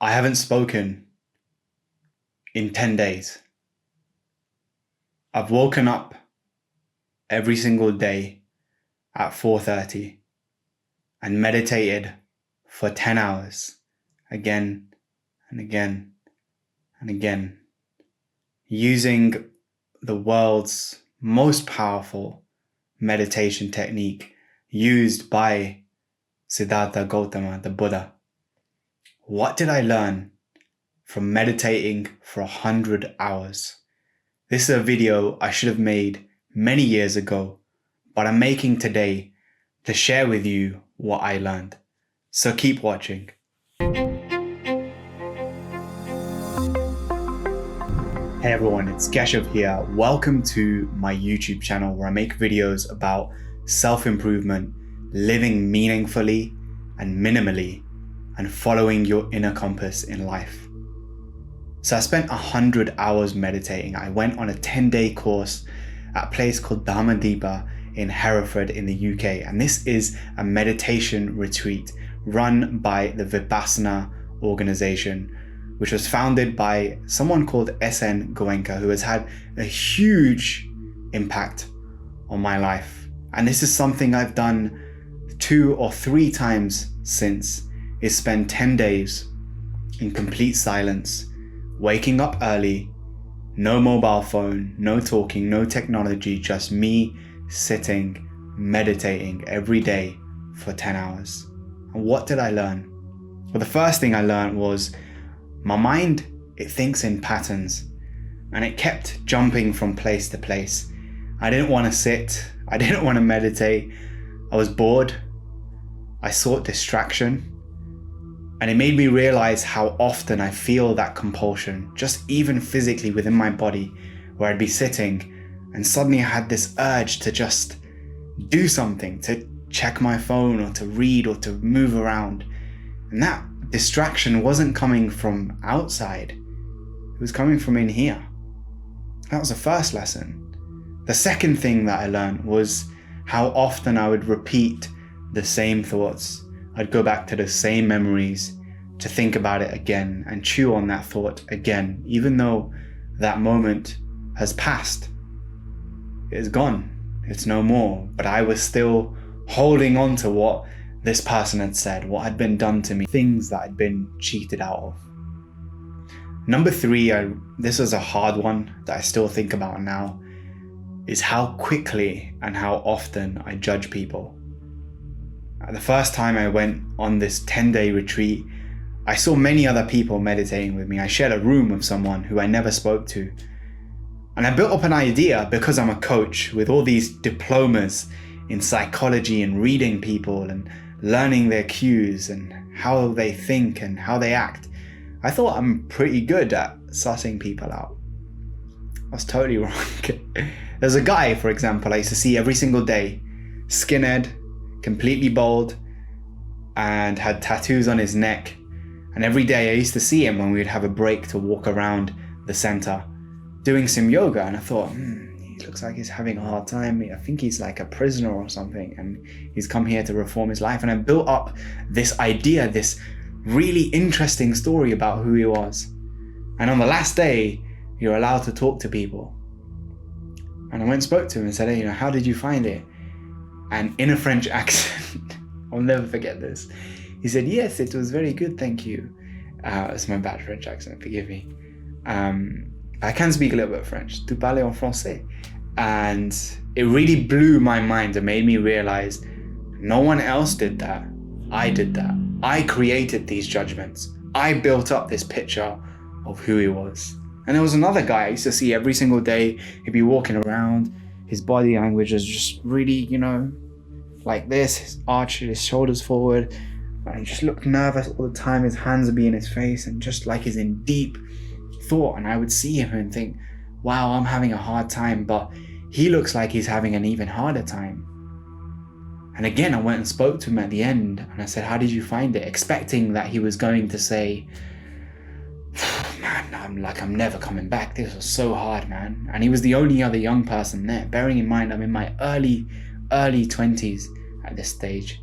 I haven't spoken in 10 days. I've woken up every single day at 4:30 and meditated for 10 hours again and again and again, using the world's most powerful meditation technique used by Siddhartha Gautama, the Buddha. What did I learn from meditating for 100 hours? This is a video I should have made many years ago, but I'm making today to share with you what I learned. So keep watching. Hey everyone, it's Keshav here. Welcome to my YouTube channel where I make videos about self-improvement, living meaningfully and minimally, and following your inner compass in life. So I spent 100 hours meditating. I went on a 10-day course at a place called Dhamma Dipa in Hereford in the UK. And this is a meditation retreat run by the Vipassana organization, which was founded by someone called N Goenka, who has had a huge impact on my life. And this is something I've done 2 or 3 times since, is spend 10 days in complete silence, waking up early, no mobile phone, no talking, no technology, just me sitting, meditating every day for 10 hours. And what did I learn? Well, the first thing I learned was my mind, it thinks in patterns, and it kept jumping from place to place. I didn't want to sit. I didn't want to meditate. I was bored. I sought distraction. And it made me realize how often I feel that compulsion, just even physically within my body, where I'd be sitting and suddenly I had this urge to just do something, to check my phone or to read or to move around. And that distraction wasn't coming from outside. It was coming from in here. That was the first lesson. The second thing that I learned was how often I would repeat the same thoughts. I'd go back to the same memories to think about it again and chew on that thought again, even though that moment has passed. It is gone. It's no more. But I was still holding on to what this person had said, what had been done to me, things that I'd been cheated out of. Number 3, this was a hard one that I still think about now, is how quickly and how often I judge people. The first time I went on this 10-day retreat, I saw many other people meditating with me. I shared a room with someone who I never spoke to. And I built up an idea, because I'm a coach with all these diplomas in psychology and reading people and learning their cues and how they think and how they act. I thought I'm pretty good at sussing people out. I was totally wrong. There's a guy, for example, I used to see every single day, skinhead, completely bald, and had tattoos on his neck. And every day I used to see him when we would have a break to walk around the center doing some yoga. And I thought, he looks like he's having a hard time. I think he's like a prisoner or something, and he's come here to reform his life. And I built up this idea, this really interesting story about who he was. And on the last day, you're allowed to talk to people. And I went and spoke to him and said, hey, how did you find it? And in a French accent, I'll never forget this. He said, yes, it was very good, thank you. It's my bad French accent, forgive me. I can speak a little bit of French. Tu parles en français. And it really blew my mind and made me realize no one else did that. I did that. I created these judgments. I built up this picture of who he was. And there was another guy I used to see every single day. He'd be walking around. His body language is just really, like this, his arch, his shoulders forward. And he just looked nervous all the time. His hands would be in his face and just like he's in deep thought. And I would see him and think, wow, I'm having a hard time, but he looks like he's having an even harder time. And again, I went and spoke to him at the end and I said, how did you find it? Expecting that he was going to say, man, I'm never coming back. This was so hard, man. And he was the only other young person there. Bearing in mind, I'm in my early 20s at this stage.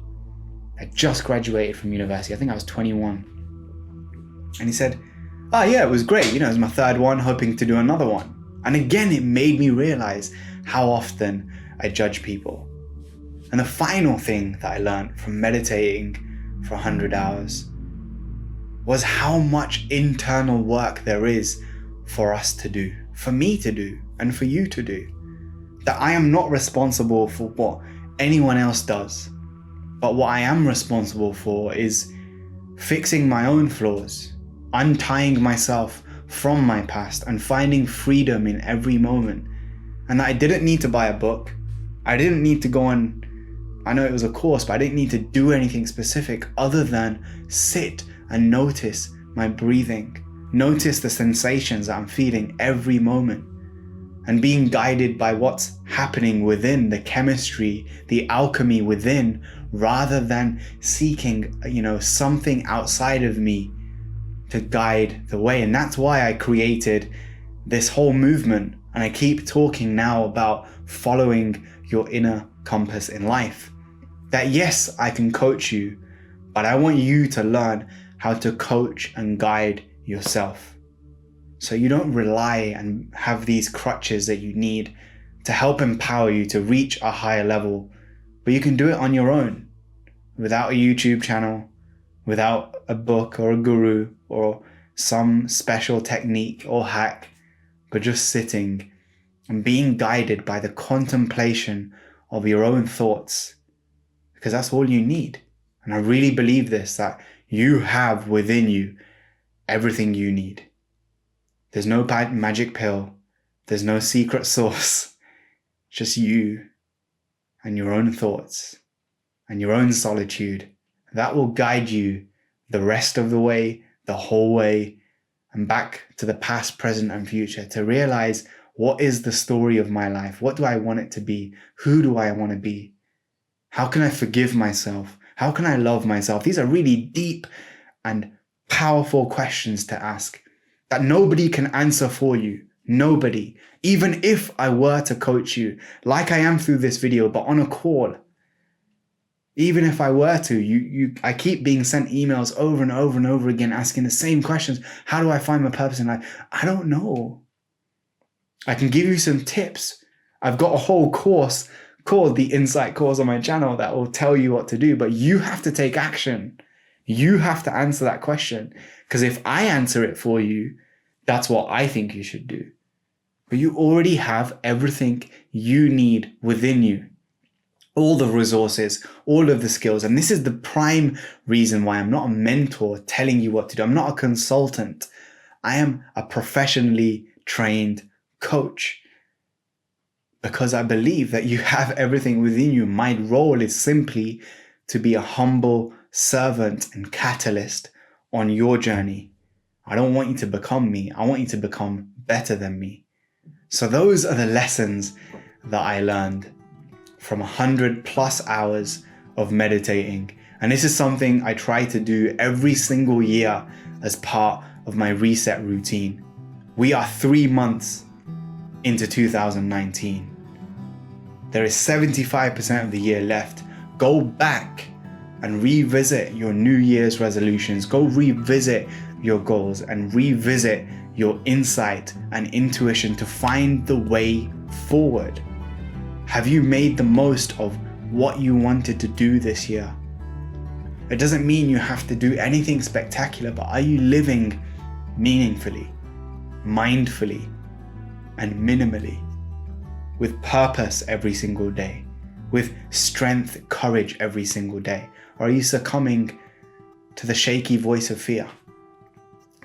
I just graduated from university. I think I was 21. And he said, "Oh yeah, it was great. It was my third one, hoping to do another one." And again, it made me realize how often I judge people. And the final thing that I learned from meditating for 100 hours was how much internal work there is for us to do, for me to do, and for you to do. That I am not responsible for what anyone else does, but what I am responsible for is fixing my own flaws, untying myself from my past, and finding freedom in every moment. And that I didn't need to buy a book. I didn't need to go on, I know it was a course, but I didn't need to do anything specific other than sit and notice my breathing, notice the sensations that I'm feeling every moment, and being guided by what's happening within, the chemistry, the alchemy within, rather than seeking, something outside of me to guide the way. And that's why I created this whole movement. And I keep talking now about following your inner compass in life. That yes, I can coach you, but I want you to learn how to coach and guide yourself. So you don't rely and have these crutches that you need to help empower you to reach a higher level, but you can do it on your own, without a YouTube channel, without a book or a guru or some special technique or hack, but just sitting and being guided by the contemplation of your own thoughts, because that's all you need. And I really believe this, that you have within you everything you need. There's no magic pill. There's no secret sauce. Just you and your own thoughts and your own solitude. That will guide you the rest of the way, the whole way, and back to the past, present, and future, to realize, what is the story of my life? What do I want it to be? Who do I want to be? How can I forgive myself? How can I love myself? These are really deep and powerful questions to ask that nobody can answer for you. Nobody. Even if I were to coach you, like I am through this video, but on a call. Even if I were to, I keep being sent emails over and over and over again asking the same questions. How do I find my purpose in life? I don't know. I can give you some tips. I've got a whole course called the Insight course on my channel that will tell you what to do, but you have to take action. You have to answer that question, because if I answer it for you, that's what I think you should do. But you already have everything you need within you. All the resources, all of the skills. And this is the prime reason why I'm not a mentor telling you what to do. I'm not a consultant. I am a professionally trained coach, because I believe that you have everything within you. My role is simply to be a humble servant and catalyst on your journey. I don't want you to become me. I want you to become better than me. So those are the lessons that I learned from 100+ hours of meditating. And this is something I try to do every single year as part of my reset routine. We are 3 months into 2019. There is 75% of the year left. Go back and revisit your New Year's resolutions. Go revisit your goals and revisit your insight and intuition to find the way forward. Have you made the most of what you wanted to do this year? It doesn't mean you have to do anything spectacular, but are you living meaningfully, mindfully, and minimally, with purpose every single day, with strength, courage every single day? Or are you succumbing to the shaky voice of fear?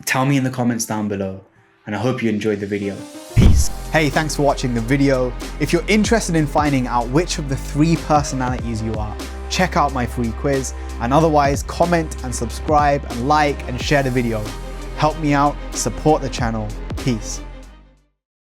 Tell me in the comments down below, and I hope you enjoyed the video. Peace. Hey, thanks for watching the video. If you're interested in finding out which of the 3 personalities you are, check out my free quiz, and otherwise comment and subscribe and like and share the video. Help me out, support the channel. Peace.